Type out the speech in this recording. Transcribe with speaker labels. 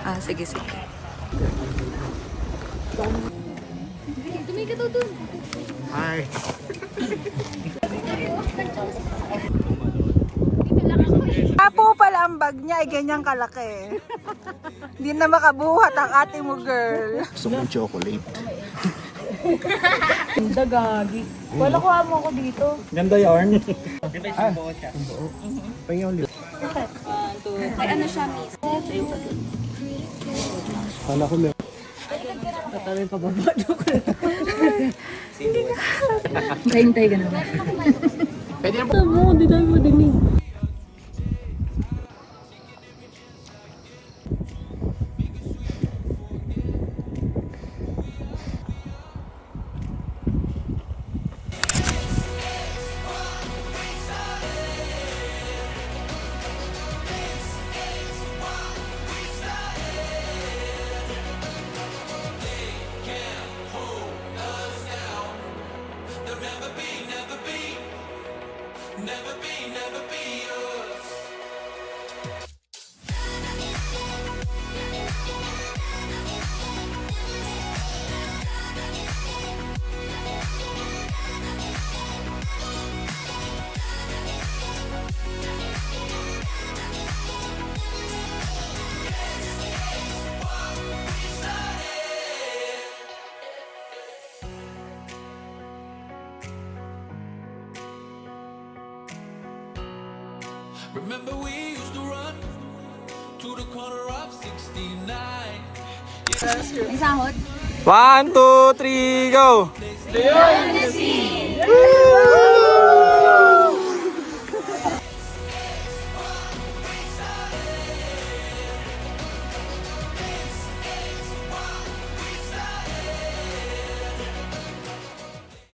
Speaker 1: Ah, sige, sige.
Speaker 2: Tumigil daw dun.
Speaker 3: Hi.
Speaker 1: Apo pala ang bag niya, ay ganyang kalaki. Hindi na makabuhat ang ate mo, girl.
Speaker 3: Gusto kong chocolate.
Speaker 1: Ganda, gagi. Wala ko amo ako dito.
Speaker 3: Ganda yarn. Pahingin ulit.
Speaker 2: May ano siya, miss.
Speaker 3: Kala ko meron.
Speaker 1: Tatawin pa baba doon.
Speaker 2: Hintay ka na ba?
Speaker 3: Pwede na po.
Speaker 1: Tama, hindi tayo madinig.
Speaker 4: Remember we used to run to the corner of 69.
Speaker 2: May sahod?
Speaker 3: 1, 2, 3, go!
Speaker 2: Leon